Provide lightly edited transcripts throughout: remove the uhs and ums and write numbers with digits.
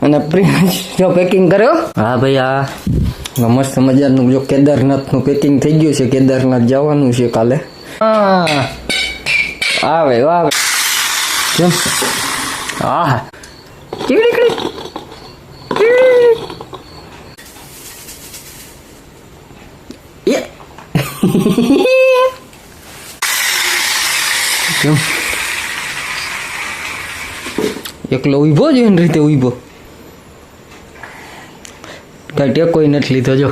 અને પ્રિન્સ જો પેકિંગ કર્યો. હા ભાઈ, આ મસ્ત મજાનું જો કેદારનાથનું પેકિંગ થઈ ગયું છે. કેદારનાથ જવાનું છે કાલે. હા આવે આવે કેમ? હા કેવી કેમ એકલો ઉભો છે એની રીતે ઉભો કઈ ટેકો નથી લીધો જો.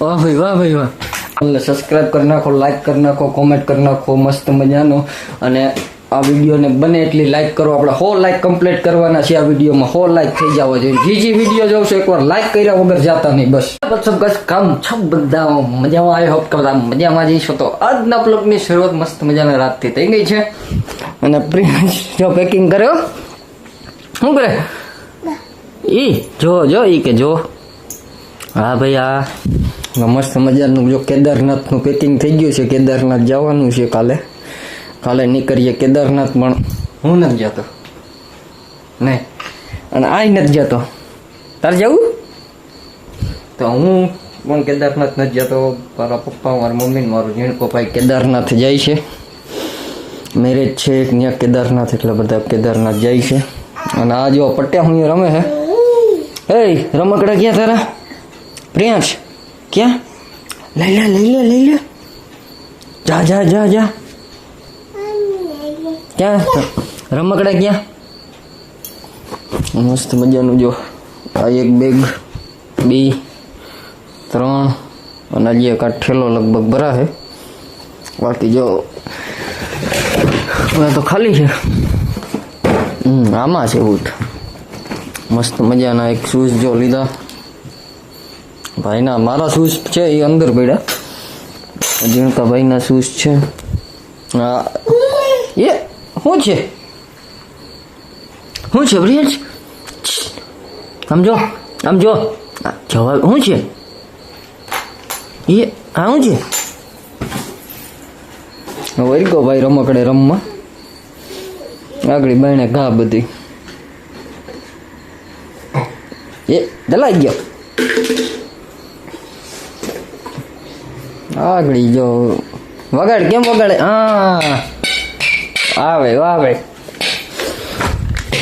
વાહ ભાઈ વાહ ભાઈ વાહ. સબસ્ક્રાઈબ કરી નાખો, લાઈક કરી નાખો, કોમેન્ટ કરી નાખો મસ્ત મજાનો. અને આ વિડીયોને બને એટલી લાઈક કરો. આપણે 100 લાઈક કમ્પ્લીટ કરવાના છે આ વિડીયોમાં. 100 લાઈક થઈ જવા જોઈએ. જે વિડીયો જોશો એકવાર લાઈક કર્યા વગર જાતા નહીં. બસ કામ છપ બધા મજામાં. આવી હોપ કે બધા મજામાં જઈશો. તો આજના બ્લોગની શરૂઆત મસ્ત મજાના રાતથી થઈ ગઈ છે. અને પ્રિન્સ જો પેકિંગ કર્યો. શું કરે ઈ જો ઈ કે જો. હા ભાઈ, આ મસ્ત મજાનું જો કેદારનાથનું પેકિંગ થઈ ગયું છે. કેદારનાથ જવાનું છે કાલે નીકળીએ કેદારનાથ. પણ હું નથી જતો નહીં, અને આ નથી જતો. તારે જવું તો હું પણ કેદારનાથ નથી જતો. મારા પપ્પા, મારા મમ્મી ને મારું ઝીણકો ભાઈ કેદારનાથ જાય છે. મેરેજ છે ત્યાં કેદારનાથ, એટલે બધા કેદારનાથ જાય છે. અને આ જો પટ્યા હું રમે છે. એ રમકડા ક્યાં તારા પ્રિયાંશ? ક્યાં? લઈ લે જા ક્યાં રમકડા ક્યાં? મસ્ત મજાનું જો આ એક બેગ 2 3 અને હજી એક ઠેલો લગભગ ભરા છે. બાકી જો તો ખાલી છે. આમાં છે બૂટ મસ્ત મજાના. એક શૂઝ જો લીધા ભાઈના. મારા શૂઝ છે એ અંદર પડ્યા. ઝીણકા ભાઈના શૂઝ છે. હા એ શું છે બ્રિયાંશ? આમ જો જવાબ શું છે એ? આ શું છે? વળી ગયો ભાઈ રમકડે રમવા. આગળ બાયણે ઘા બધી એ દલાઈ ગયો. આગળ જો વગાડ. કેમ વગાડે? હા આવે વાવે.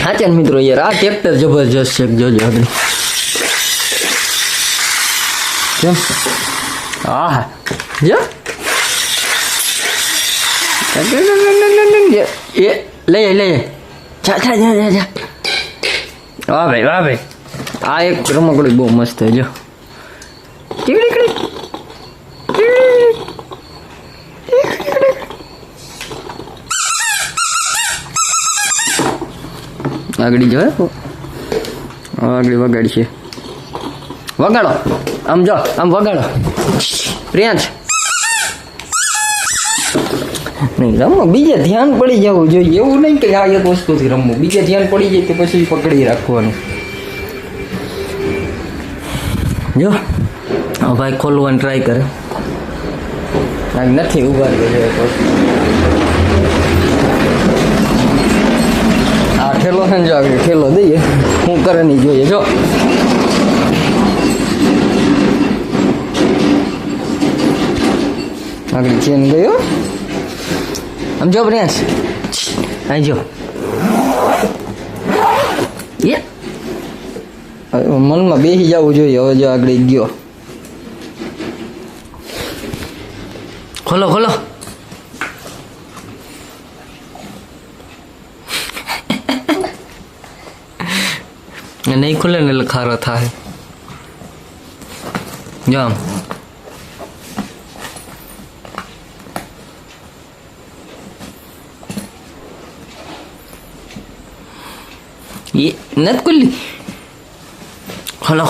સાચા મિત્રો યાર, આ ટ્રેક્ટર જબરજસ્ત છે. જોજો આગળ કેમ. હા જો એ લઈએ જા. વાહ ભાઈ, આ એક રમકડું બહુ મસ્ત છે જો. આગળ જો આગળ વગાડ છે. વગાડો આમ જો, આમ વગાડો પ્રિયાંશ. નહીં રમવું, બીજે ધ્યાન પડી જવું જોઈએ. એવું નહીં કે આ એક વસ્તુથી રમવું. બીજે ધ્યાન પડી જાય તો પછી પકડી રાખવાનું. જો ભાઈ ખોલવાનું ટ્રાય કરે. નથી ઉભા રહ્યો. આ ઠેલો છે ને, જો આગળ ઠેલો દઈએ. હું કરે નહીં જોઈએ. જો આગળ ચેન ગયો. આમ જો પ્રિયાંશ, અહીં જો મનમાં બેસી જવું જોઈએ. હવે જો આગળ ગયો. ખોલો નહીં ખુલે ને એટલે ખારો થાય. જો આમ એ નથી ખુલ્લી. ખોલો.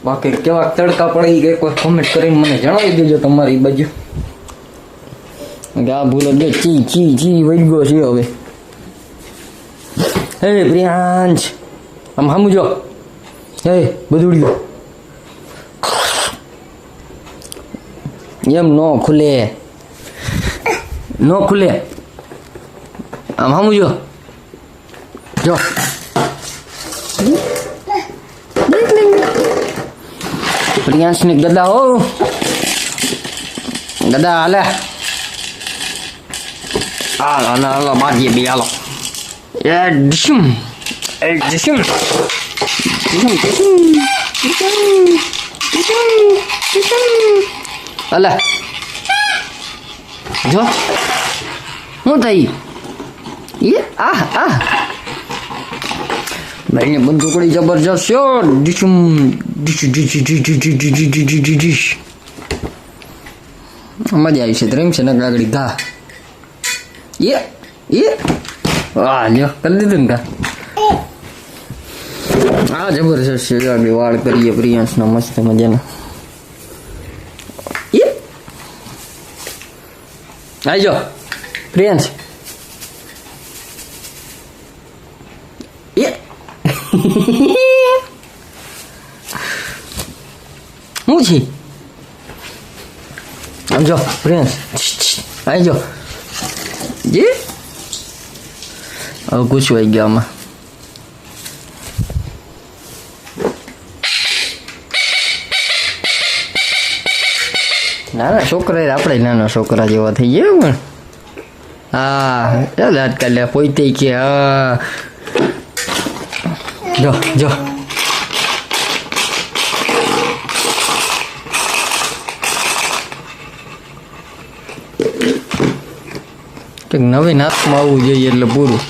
બાકી કેવા તડકા પડી ગયા કોઈ કોમેન્ટ કરીને મને જણાવી દેજો તમારી બાજુ. આ ભૂલો જો ચી વહી ગયો છે હવે. હે પ્રિયાંશ આમ સમજો. હે બધું એમ નો ખુલે, નો ખુલે. આમ હમું જો જો પ્રિયાંશની ગદા હો, ગદા હાલે. હાલો હાલો મારીએ બી હાલો. એ ડિશમ એ ડિશમ અલા જો શું થઈ એ ભાઈને બંદૂકડી જબરજસ્ત છે. ડિશમ ડિશ ડિશ ડિશ ડિશ ડિશ ડિશ ડિશ. મજા આવી છે ત્રેમ છે ને ગાગડી ઘા એ વાહ લ્યો કરી દીધું ને કા. હા જબરજસ્ત છે. આગળ વાળ કરીએ પ્રિયાંશનો મસ્ત મજાનો. આવી જાઓ પ્રિયાંશ. શું છે આમ જો પ્રિયાંશ આવી જાઓ. જે હવે પૂછવાઈ ગયા આમાં. નાના છોકરા આપણે નાના છોકરા જેવા થઈ ગયા પણ. હા ચાલ આજકાલ પોતે કે હા જો જો કંઈક નવીન હાથમાં આવવું જોઈએ એટલે પૂરું.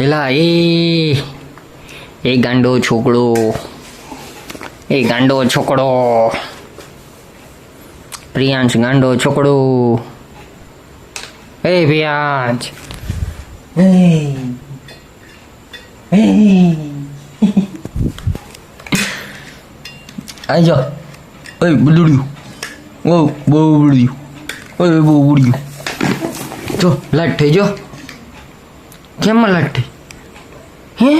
એલા એ ગાંડો છોકરો, એ ગાંડો છોકરો પ્રિયાંશ, ગાંડો છોકરો. એ પ્રિયાંશ આઈ જાઓ. ઓય બુલડ્યું, ઓ બહુ બુલડ્યું, ઓય બહુ બુલડ્યું. જો લાટ થઈ જો. કેમ લાટ થઈ હે?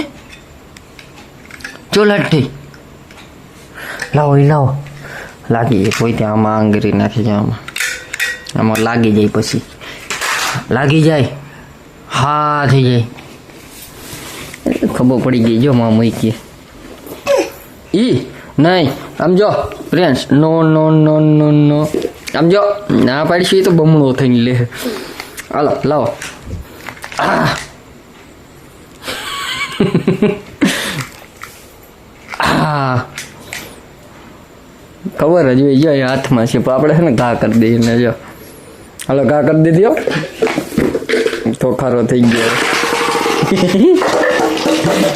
જો લાટ થઈ. લાવો એ લાવો. લાગી જાય કોઈ ત્યાં આમાં આંગળી નાખી જાય આમાં, આમાં લાગી જાય પછી લાગી જાય. હા થઈ જાય. ખબર પડી ગઈ જો માં મૂકી. ઈ નહીં આમ જો પ્રિયાંશ. નો નો નો નો નો આમ જો ના પાડીશું તો બમણો થઈને લે. હાલો લાવો. હા ખબર જ હોય. જો હાથમાં છે પણ આપણે છે ને ઘા કરી દઈએ ને. જો હાલો ઘા કરી દીધી. તો ખારો થઈ ગયો.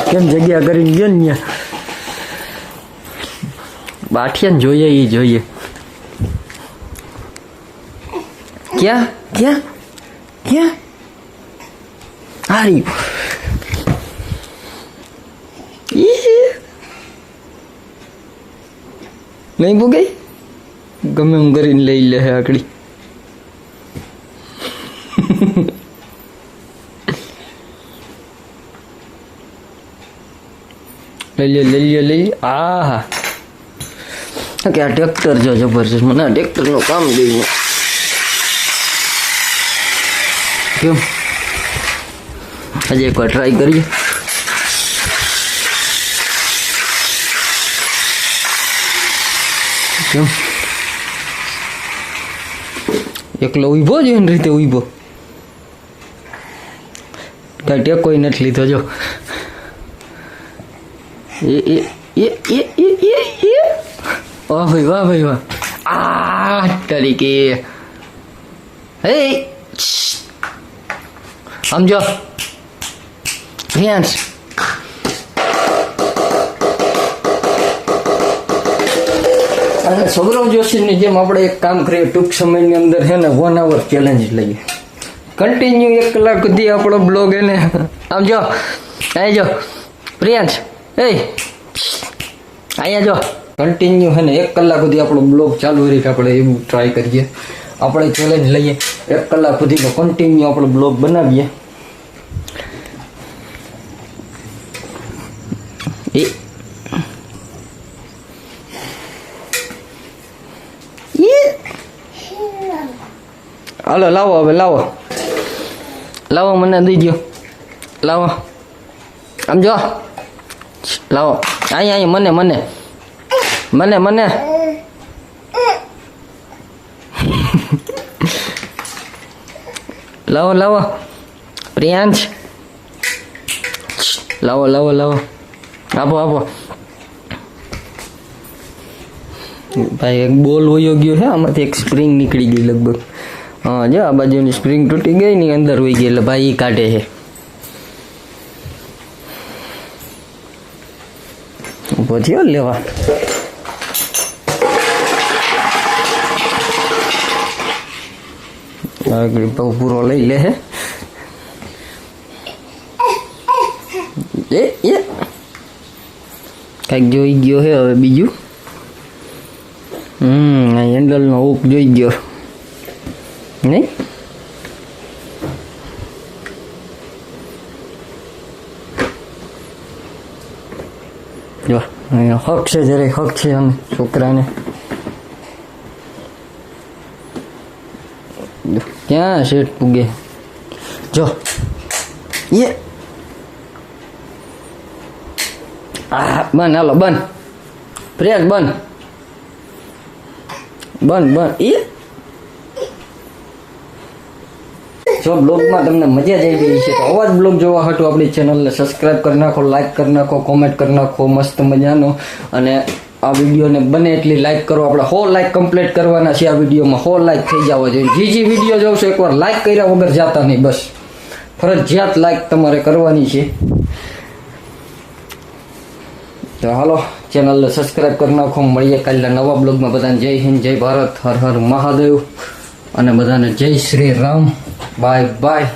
કેમ જગ્યા કરીને ગયો ને ત્યાં. બાઠિયાને જોઈએ એ જોઈએ. ક્યાં ક્યાં ક્યાં હારી નહીં ભોગાઈ. ગમે એમ કરીને લઈ લે આકડી. લઈ લે. આ કે આ ટ્રેક્ટર જો જબરજસ્ત. મને આ ટ્રેક્ટરનું કામ દઈ. કેમ આજે એકવાર ટ્રાય કરીએ. કેમ એકલો ઉભો જ એની રીતે ઉભો. કઈ ટેકો નથી લીધો. જો વાહ ભાઈ વાહ ભાઈ વાહ. આ તરીકે હે સમજો પ્રિયાંશ. અને સૌરવ જોશીની જેમ આપણે એક કામ કરીએ ટૂંક સમયની અંદર છે ને 1 hour ચેલેન્જ લઈએ. કન્ટિન્યુ 1 કલાક સુધી આપણો બ્લોગ એને આમ જો અહીં જો પ્રિયાંશ એ અહીંયા જો કન્ટિન્યુ છે ને 1 કલાક સુધી આપણો બ્લોગ ચાલુ રહી. આપણે એવું ટ્રાય કરીએ. આપણે ચેલેન્જ લઈએ 1 કલાક સુધીનો કન્ટિન્યુ આપણો બ્લોગ બનાવીએ. હાલો લાવો હવે લાવો લાવો મને દઈ દો લાવો આમ જો લાવો અહીંયા મને મને મને મને લાવો લાવો પ્રિયાંશ લાવો લાવો લાવો આપો આપો ભાઈ એક બોલ વયો ગયો છે આમાંથી એક સ્પ્રિંગ નીકળી ગઈ લગભગ હા જો આ બાજુની સ્પ્રિંગ તૂટી ગઈ ની અંદર વહી ગઈ એટલે ભાઈ એ કાઢે છે ઉભો થયો લેવા આગળ પૂરો લઈ લે હે એ કાંઈક જોઈ ગયો હે હવે બીજું હેન્ડલનો હુક જોઈ ગયો નહીં જો હક છે જરાક હક છે અમે છોકરાને ક્યાં શેઠ પૂગે જો એ બન હાલો બન પ્રેસ બન બન બન એ જો બ્લોગમાં તમને મજા જ આવી ગઈ છે તો આવા જ બ્લોગ જોવા હાટુ આપણી ચેનલને સબસ્ક્રાઈબ કરી નાખો લાઈક કરી નાખો કોમેન્ટ કરી નાખો મસ્ત મજાનો અને આ વિડીયોને બને એટલી લાઈક કરો આપણે 100 લાઈક કમ્પ્લીટ કરવાના છે આ વિડીયોમાં 100 લાઈક થઈ જવા જોઈએ જે વિડીયો જોશો એકવાર લાઈક કર્યા વગર જાતા નહીં બસ ફરજિયાત લાઈક તમારે કરવાની છે તો હાલો ચેનલને સબસ્ક્રાઈબ કરી નાખો મળીએ કાલના નવા બ્લોગમાં બધાને જય હિન્દ જય ભારત હર હર મહાદેવ અને બધાને જય શ્રી રામ બાય બાય